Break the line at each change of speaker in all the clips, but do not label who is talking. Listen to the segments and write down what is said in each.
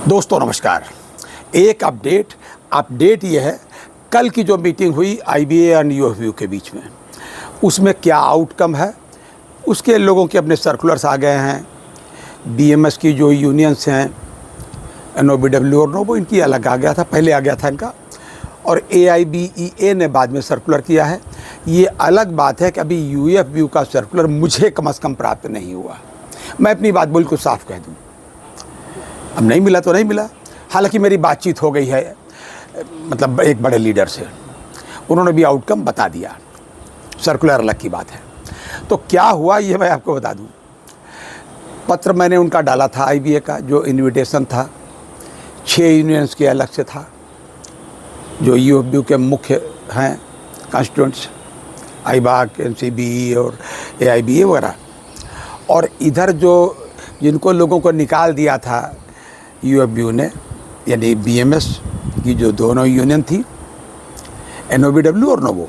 दोस्तों नमस्कार। एक अपडेट ये है, कल की जो मीटिंग हुई आईबीए और यूएफबीयू के बीच में, उसमें क्या आउटकम है, उसके लोगों के अपने सर्कुलर्स आ गए हैं। बीएमएस की जो यूनियंस हैं, एनओबीडब्ल्यू और नोबो, इनकी अलग आ गया था, पहले आ गया था इनका, और एआईबीईए ने बाद में सर्कुलर किया है। ये अलग बात है कि अभी यूएफबीयू का सर्कुलर मुझे कम से कम प्राप्त नहीं हुआ। मैं अपनी बात बिल्कुल साफ कह दूँ, अब नहीं मिला तो नहीं मिला। हालांकि मेरी बातचीत हो गई है, मतलब एक बड़े लीडर से, उन्होंने भी आउटकम बता दिया। सर्कुलर अलग की बात है। तो क्या हुआ ये मैं आपको बता दूं। पत्र मैंने उनका डाला था आईबीए का, जो इनविटेशन था 6 यूनियंस के अलग से था, जो यूएफबीयू के मुख्य हैं कॉन्स्टिट्यूएंट्स, आईबाक, एनसीबी और एआईबीए वगैरह, और इधर जो जिनको लोगों को निकाल दिया था यूएफबीयू ने, यानी बीएमएस की जो दोनों यूनियन थी, एनओबीडब्ल्यू और नोबो,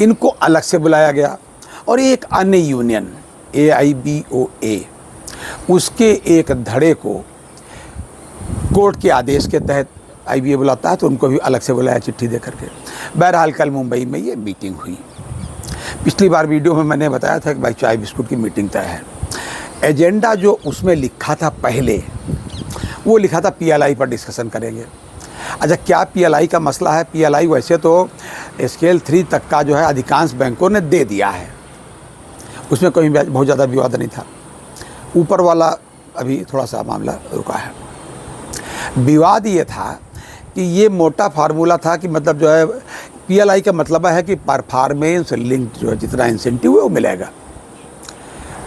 इनको अलग से बुलाया गया। और एक अन्य यूनियन एआईबीओए, उसके एक धड़े को कोर्ट के आदेश के तहत आईबीए बुलाता है, तो उनको भी अलग से बुलाया चिट्ठी दे करके। बहरहाल कल मुंबई में ये मीटिंग हुई। पिछली बार वीडियो में मैंने बताया था कि भाई चाय बिस्कुट की मीटिंग तय है। एजेंडा जो उसमें लिखा था पहले, वो लिखा था पीएलआई पर डिस्कशन करेंगे। अच्छा, क्या पीएलआई का मसला है? पीएलआई वैसे तो स्केल 3 तक का जो है अधिकांश बैंकों ने दे दिया है, उसमें कोई बहुत ज़्यादा विवाद नहीं था। ऊपर वाला अभी थोड़ा सा मामला रुका है। विवाद ये था कि ये मोटा फार्मूला था कि मतलब जो है पीएलआई का मतलब है कि परफॉर्मेंस लिंक्ड जो है जितना इंसेंटिव है वो मिलेगा।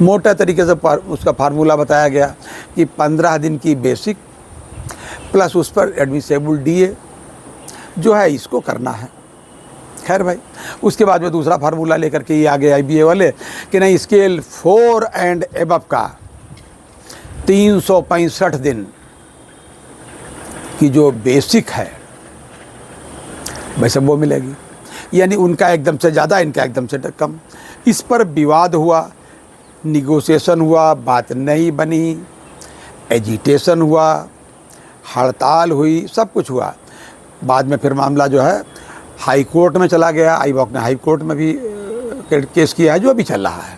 मोटा तरीके से उसका फार्मूला बताया गया कि 15 दिन की बेसिक प्लस उस पर एडमिसेबल डीए जो है, इसको करना है। खैर भाई, उसके बाद में दूसरा फार्मूला लेकर के ये आ गए आईबीए वाले कि नहीं, स्केल 4 एंड एबव का 365 दिन की जो बेसिक है वैसे वो मिलेगी, यानी उनका एकदम से ज़्यादा, इनका एकदम से कम। इस पर विवाद हुआ, निगोशिएशन हुआ, बात नहीं बनी, एजिटेशन हुआ, हड़ताल हुई, सब कुछ हुआ। बाद में फिर मामला जो है हाई कोर्ट में चला गया। आईबॉक ने हाई कोर्ट में भी केस किया है, जो अभी चल रहा है।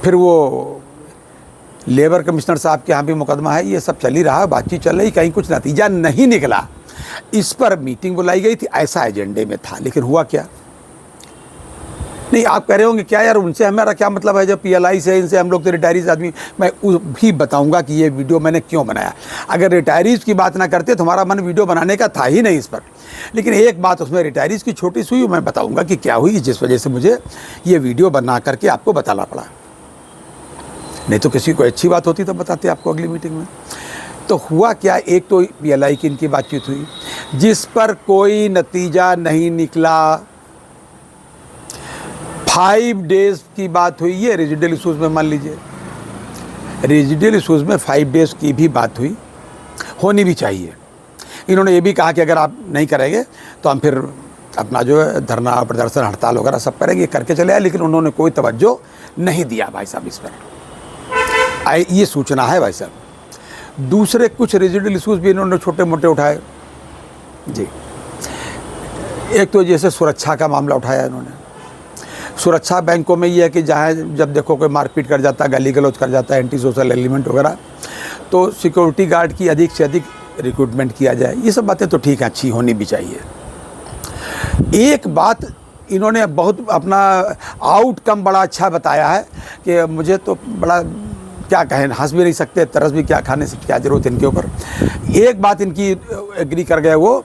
फिर वो लेबर कमिश्नर साहब के यहाँ भी मुकदमा है। ये सब चल ही रहा, बातचीत चल रही, कहीं कुछ नतीजा नहीं निकला। इस पर मीटिंग बुलाई गई थी, ऐसा एजेंडे में था, लेकिन हुआ क्या? नहीं, आप कह रहे होंगे क्या यार, उनसे हमारा क्या मतलब है, जब पीएलआई से, इनसे हम लोग तो रिटायरीज आदमी। मैं भी बताऊंगा कि ये वीडियो मैंने क्यों बनाया। अगर रिटायरीज की बात ना करते तो हमारा मन वीडियो बनाने का था ही नहीं इस पर। लेकिन एक बात उसमें रिटायरीज की छोटी सी हुई, मैं बताऊंगा कि क्या हुई, जिस वजह से मुझे ये वीडियो बना करके आपको बताना पड़ा। नहीं तो किसी को अच्छी बात होती तो बताते आपको अगली मीटिंग में। तो हुआ क्या, एक तो पीएलआई की इनकी बातचीत हुई, जिस पर कोई नतीजा नहीं निकला। 5 डेज़ की बात हुई। ये रेजिडुअल इशूज़ में मान लीजिए, रेजिडुअल इशूज़ में 5 डेज़ की भी बात हुई, होनी भी चाहिए। इन्होंने ये भी कहा कि अगर आप नहीं करेंगे तो हम फिर अपना जो है धरना, प्रदर्शन, हड़ताल वगैरह सब करेंगे, करके चले आए। लेकिन उन्होंने कोई तवज्जो नहीं दिया भाई साहब इस पर। ये सूचना है भाई साहब। दूसरे कुछ रेजिडुअल इशूज़ भी इन्होंने छोटे मोटे उठाए जी। एक तो जैसे सुरक्षा का मामला उठाया इन्होंने। सुरक्षा बैंकों में ये है कि जहाँ जब देखो कोई मारपीट कर जाता है, गाली गलौज कर जाता है, एंटी सोशल एलिमेंट वगैरह, तो सिक्योरिटी गार्ड की अधिक से अधिक रिक्रूटमेंट किया जाए। ये सब बातें तो ठीक है, अच्छी होनी भी चाहिए। एक बात इन्होंने बहुत अपना आउटकम बड़ा अच्छा बताया है कि मुझे तो बड़ा, क्या कहें, हंस भी नहीं सकते, तरस भी क्या खाने से क्या जरूरत इनके ऊपर। एक बात इनकी एग्री कर गए वो,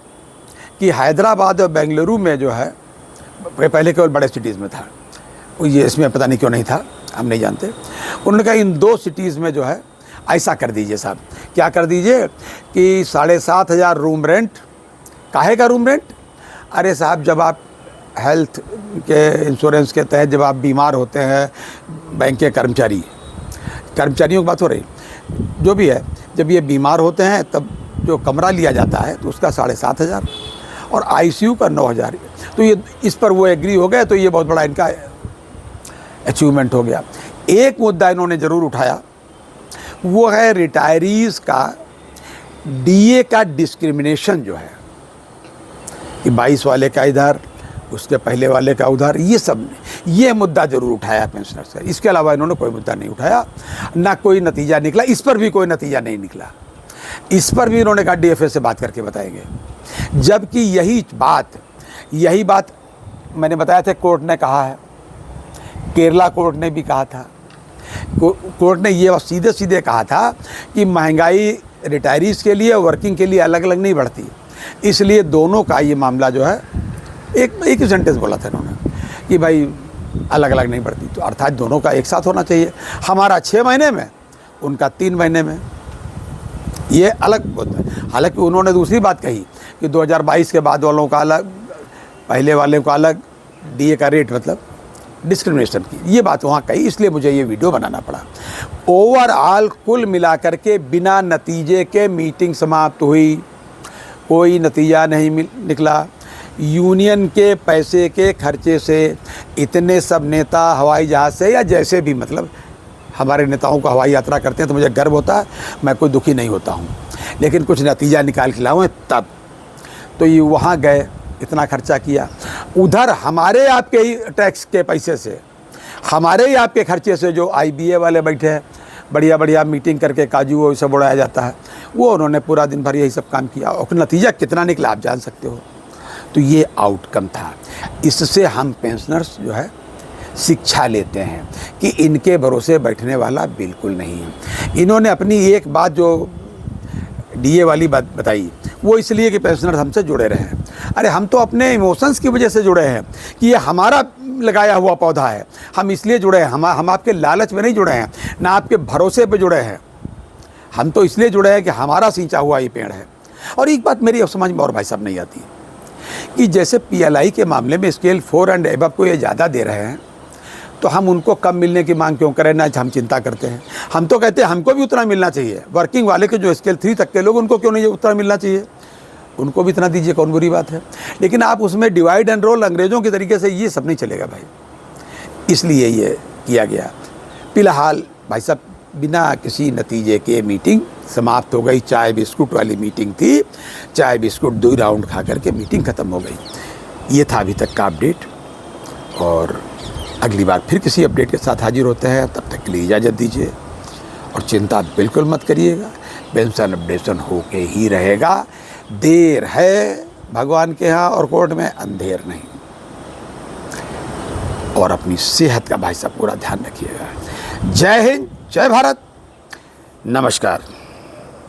कि हैदराबाद और बेंगलुरु में जो है, पहले केवल बड़े सिटीज़ में था, ये इसमें पता नहीं क्यों नहीं था, हम नहीं जानते। उन्होंने कहा इन 2 सिटीज़ में जो है ऐसा कर दीजिए साहब। क्या कर दीजिए कि 7,500 रूम रेंट। काहे का रूम रेंट? अरे साहब, जब आप हेल्थ के इंश्योरेंस के तहत जब आप बीमार होते हैं, बैंक के कर्मचारियों की बात हो रही, जो भी है, जब ये बीमार होते हैं तब जो कमरा लिया जाता है तो उसका 7,500 और आईसीयू का 9,000। तो ये इस पर वो एग्री हो गए, तो ये बहुत बड़ा इनका अचीवमेंट हो गया। एक मुद्दा इन्होंने ज़रूर उठाया, वो है रिटायरीज़ का डीए का डिस्क्रिमिनेशन जो है कि 22 वाले का इधर, उसके पहले वाले का उधर, ये मुद्दा जरूर उठाया पेंशनर्स का। इसके अलावा इन्होंने कोई मुद्दा नहीं उठाया, ना कोई नतीजा निकला। इस पर भी कोई नतीजा नहीं निकला। इस पर भी इन्होंने कहा डीएफए से बात करके बताएंगे, जबकि यही बात मैंने बताया था कोर्ट ने कहा है, केरला कोर्ट ने भी कहा था। कोर्ट ने ये सीधे सीधे कहा था कि महंगाई रिटायरीज़ के लिए वर्किंग के लिए अलग अलग नहीं बढ़ती, इसलिए दोनों का ये मामला जो है एक ही सेंटेंस बोला था इन्होंने कि भाई अलग अलग नहीं बढ़ती, तो अर्थात दोनों का एक साथ होना चाहिए। हमारा 6 महीने में, उनका 3 महीने में, ये अलग होता है। हालांकि उन्होंने दूसरी बात कही कि 2022 के बाद वालों का अलग, पहले वाले का अलग, डीए का रेट मतलब डिस्क्रिमिनेशन की ये बात वहाँ कही, इसलिए मुझे ये वीडियो बनाना पड़ा। ओवरऑल कुल मिलाकर के बिना नतीजे के मीटिंग समाप्त हुई, कोई नतीजा नहीं निकला। यूनियन के पैसे के खर्चे से इतने सब नेता हवाई जहाज़ से या जैसे भी, मतलब हमारे नेताओं को हवाई यात्रा करते हैं तो मुझे गर्व होता है, मैं कोई दुखी नहीं होता हूँ, लेकिन कुछ नतीजा निकाल के लाऊं तब। तो ये वहाँ गए, इतना खर्चा किया, उधर हमारे आपके ही टैक्स के पैसे से, हमारे ही आपके खर्चे से जो आईबीए वाले बैठे हैं, बढ़िया बढ़िया मीटिंग करके काजू वो सब उड़ाया जाता है, वो उन्होंने पूरा दिन भर यही सब काम किया और नतीजा कितना निकला आप जान सकते हो। तो ये आउटकम था। इससे हम पेंशनर्स जो है शिक्षा लेते हैं कि इनके भरोसे बैठने वाला बिल्कुल नहीं है। इन्होंने अपनी एक बात जो डीए वाली बात बताई, वो इसलिए कि पेंशनर्स हमसे जुड़े रहे हैं। अरे हम तो अपने इमोशंस की वजह से जुड़े हैं कि ये हमारा लगाया हुआ पौधा है, हम इसलिए जुड़े हैं। हम आपके लालच में नहीं जुड़े हैं, ना आपके भरोसे पे जुड़े हैं। हम तो इसलिए जुड़े हैं कि हमारा सींचा हुआ ये पेड़ है। और एक बात मेरी समझ में और भाई साहब नहीं आती कि जैसे पीएलआई के मामले में स्केल 4 एंड एबव को ये ज़्यादा दे रहे हैं, तो हम उनको कम मिलने की मांग क्यों करें, ना हम चिंता करते हैं। हम तो कहते हैं हमको भी उतना मिलना चाहिए। वर्किंग वाले के जो स्केल 3 तक के लोग, उनको क्यों नहीं उतना मिलना चाहिए, उनको भी इतना दीजिए, कौन बुरी बात है। लेकिन आप उसमें डिवाइड एंड रोल अंग्रेज़ों के तरीके से, ये सब नहीं चलेगा भाई, इसलिए ये किया गया। फिलहाल भाई साहब बिना किसी नतीजे के मीटिंग समाप्त हो गई। चाय बिस्कुट वाली मीटिंग थी, चाय बिस्कुट 2 राउंड खा करके मीटिंग ख़त्म हो गई। ये था अभी तक का अपडेट, और अगली बार फिर किसी अपडेट के साथ हाजिर होते हैं। तब तक के लिए इजाज़त दीजिए और चिंता बिल्कुल मत करिएगा, पेंशन अपडेशन होके ही रहेगा। देर है भगवान के यहाँ और कोर्ट में, अंधेर नहीं। और अपनी सेहत का भाई साहब पूरा ध्यान रखिएगा। जय हिंद, जय भारत, नमस्कार।